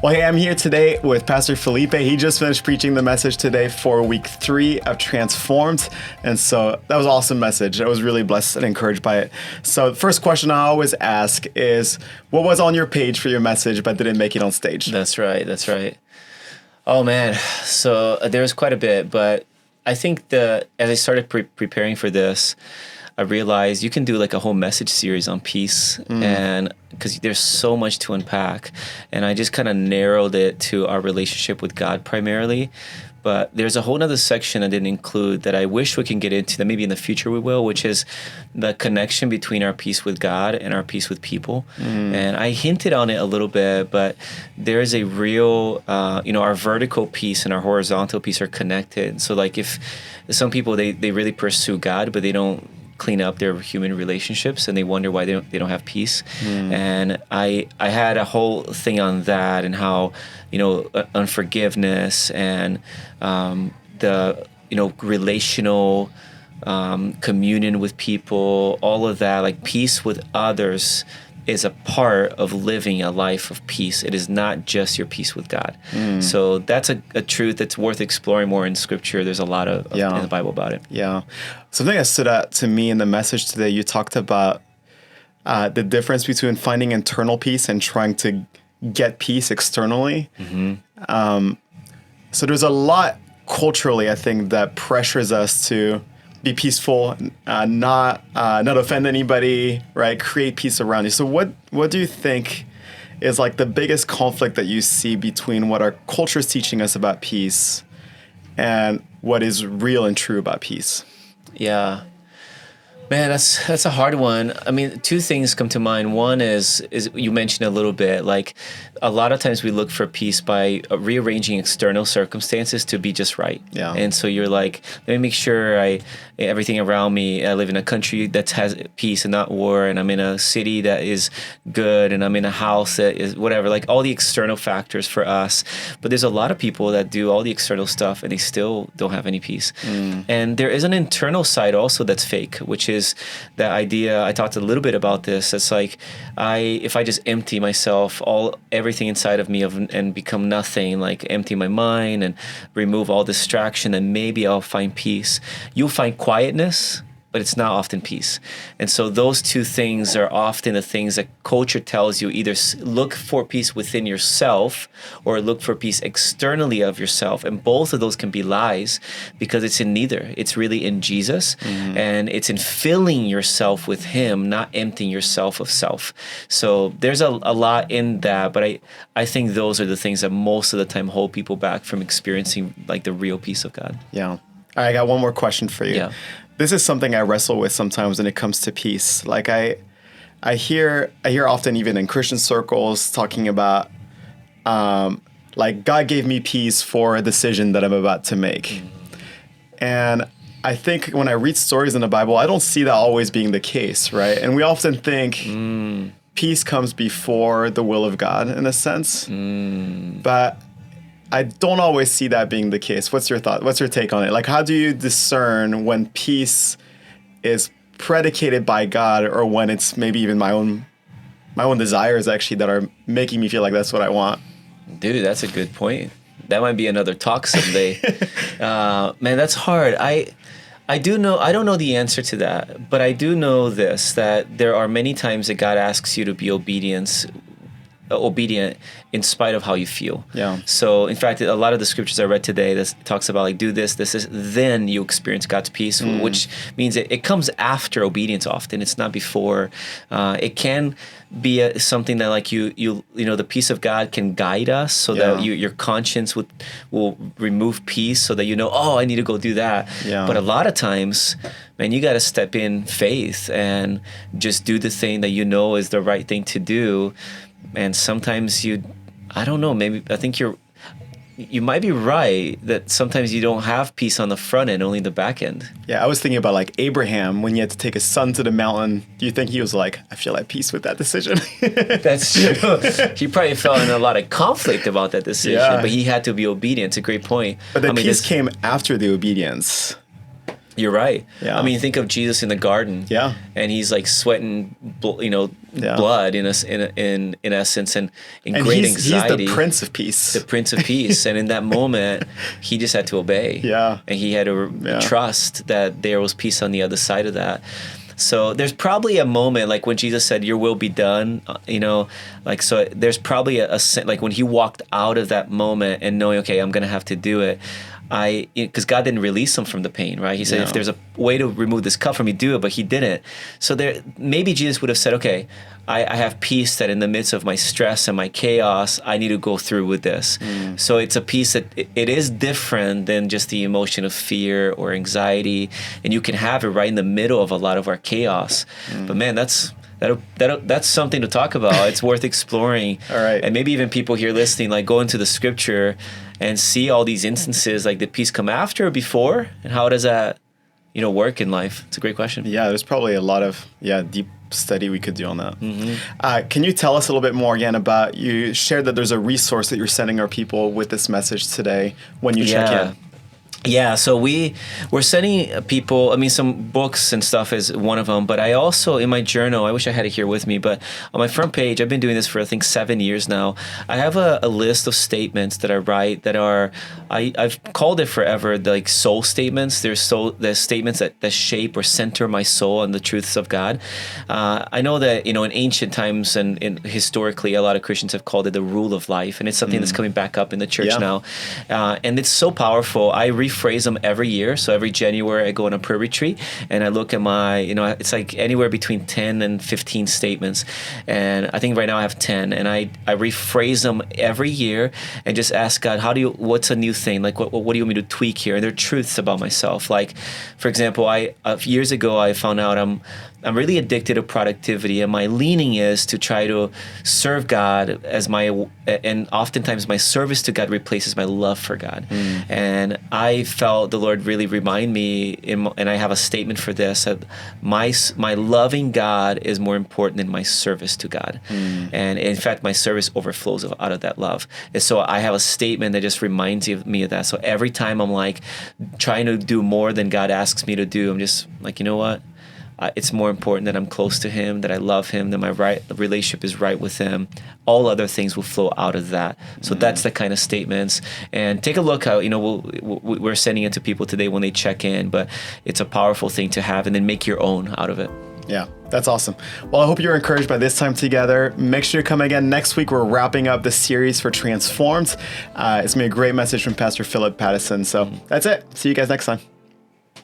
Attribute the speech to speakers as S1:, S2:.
S1: Well, hey, I'm here today with Pastor Filipe. He just finished preaching the message today for week 3 of Transformed. And so that was an awesome message. I was really blessed and encouraged by it. So the first question I always ask is, what was on your page for your message but didn't make it on stage?
S2: That's right. Oh, man. So there was quite a bit, but I think as I started preparing for this, I realized you can do like a whole message series on peace, and because there's so much to unpack, and I just kind of narrowed it to our relationship with God primarily. But there's a whole nother section I didn't include that I wish we can get into, that maybe in the future we will, which is the connection between our peace with God and our peace with people. And I hinted on it a little bit, but there is a real, our vertical peace and our horizontal peace are connected. So like if some people, they really pursue God, but they don't clean up their human relationships, and they wonder why they don't have peace. And I had a whole thing on that, and how unforgiveness and the relational communion with people, all of that, like peace with others is a part of living a life of peace. It is not just your peace with God. So that's a truth that's worth exploring more in Scripture. There's a lot of in the Bible about it.
S1: Yeah. Something that stood out to me in the message today, you talked about the difference between finding internal peace and trying to get peace externally. So there's a lot culturally, I think, that pressures us to be peaceful, not offend anybody, right? Create peace around you. So what do you think is like the biggest conflict that you see between what our culture is teaching us about peace and what is real and true about peace?
S2: Yeah. Man, that's a hard one. I mean, 2 things come to mind. One is you mentioned a little bit, like a lot of times we look for peace by rearranging external circumstances to be just right.
S1: Yeah.
S2: And so you're like, let me make sure everything around me, I live in a country that has peace and not war, and I'm in a city that is good, and I'm in a house that is whatever, like all the external factors for us. But there's a lot of people that do all the external stuff and they still don't have any peace. And there is an internal side also that's fake, which is that idea. I talked a little bit about this. It's like if I just empty myself, everything inside of me and become nothing, like empty my mind and remove all distraction, then maybe I'll find peace. You'll find quietness, but it's not often peace. And so those 2 things are often the things that culture tells you, either look for peace within yourself or look for peace externally of yourself. And both of those can be lies, because it's in neither. It's really in Jesus, and it's in filling yourself with Him, not emptying yourself of self. So there's a lot in that, but I think those are the things that most of the time hold people back from experiencing like the real peace of God.
S1: Yeah. All right, I got one more question for you.
S2: Yeah.
S1: This is something I wrestle with sometimes when it comes to peace. Like I hear often, even in Christian circles, talking about like God gave me peace for a decision that I'm about to make. And I think when I read stories in the Bible, I don't see that always being the case, right? And we often think peace comes before the will of God in a sense. But I don't always see that being the case. What's your thought? What's your take on it? Like, how do you discern when peace is predicated by God, or when it's maybe even my own desires actually that are making me feel like that's what I want?
S2: Dude, that's a good point. That might be another talk someday. Man, that's hard. I do know, I don't know the answer to that, but I do know this, that there are many times that God asks you to be obedient in spite of how you feel.
S1: Yeah.
S2: So in fact, a lot of the scriptures I read today that talks about like, do this, then you experience God's peace, which means it comes after obedience often. It's not before. It can be something that like you the peace of God can guide us so that your conscience will remove peace so that I need to go do that.
S1: Yeah.
S2: But a lot of times, man, you got to step in faith and just do the thing that is the right thing to do. And sometimes I don't know, maybe I think you might be right that sometimes you don't have peace on the front end, only the back end.
S1: Yeah, I was thinking about like Abraham when he had to take his son to the mountain. Do you think he was like, I feel at peace with that decision?
S2: That's true. He probably felt in a lot of conflict about that decision, but he had to be obedient. It's a great point.
S1: But the peace came after the obedience.
S2: You're right.
S1: Yeah.
S2: I mean, think of Jesus in the garden.
S1: Yeah.
S2: And he's like sweating, blood in essence, and in great anxiety.
S1: He's the Prince of Peace.
S2: The Prince of Peace. And in that moment, he just had to obey.
S1: Yeah.
S2: And he had to trust that there was peace on the other side of that. So there's probably a moment like when Jesus said, "Your will be done," so there's probably like when he walked out of that moment and knowing, okay, I'm going to have to do it. Because God didn't release him from the pain, right? He said, if there's a way to remove this cup from me, do it, but he didn't. So maybe Jesus would have said, okay, I have peace that in the midst of my stress and my chaos, I need to go through with this. So it's a peace that it is different than just the emotion of fear or anxiety, and you can have it right in the middle of a lot of our chaos. But man, that's something to talk about. It's worth exploring.
S1: All right.
S2: And maybe even people here listening, like go into the scripture and see all these instances, like did peace come after or before? And how does that, work in life? It's a great question.
S1: Yeah, there's probably a lot of, deep study we could do on that. Can you tell us a little bit more again about, you shared that there's a resource that you're sending our people with this message today when you check in.
S2: Yeah, so we're sending people, some books and stuff is one of them, but I also, in my journal, I wish I had it here with me, but on my front page, I've been doing this for, I think, 7 years now. I have a list of statements that I write that are, I've called it forever, like soul statements. There's statements that shape or center my soul and the truths of God. I know that, in ancient times and historically, a lot of Christians have called it the rule of life, and it's something that's coming back up in the church now. And it's so powerful. I rephrase them every year. So every January I go on a prayer retreat and I look at my, it's like anywhere between 10 and 15 statements. And I think right now I have 10, and I rephrase them every year and just ask God, what's a new thing? Like, what do you want me to tweak here? And they're truths about myself. Like, for example, years ago, I found out I'm really addicted to productivity, and my leaning is to try to serve God and oftentimes my service to God replaces my love for God. And I felt the Lord really remind me, and I have a statement for this, that my loving God is more important than my service to God. And in fact, my service overflows out of that love. And so I have a statement that just reminds me of that. So every time I'm like trying to do more than God asks me to do, I'm just like, you know what? It's more important that I'm close to him, that I love him, that my relationship is right with him. All other things will flow out of that. So that's the kind of statements. And take a look how, we're sending it to people today when they check in, but it's a powerful thing to have, and then make your own out of it.
S1: Yeah, that's awesome. Well, I hope you're encouraged by this time together. Make sure to come again next week. We're wrapping up the series for Transformed. It's going to be a great message from Pastor Filipe Pattison. So that's it. See you guys next time.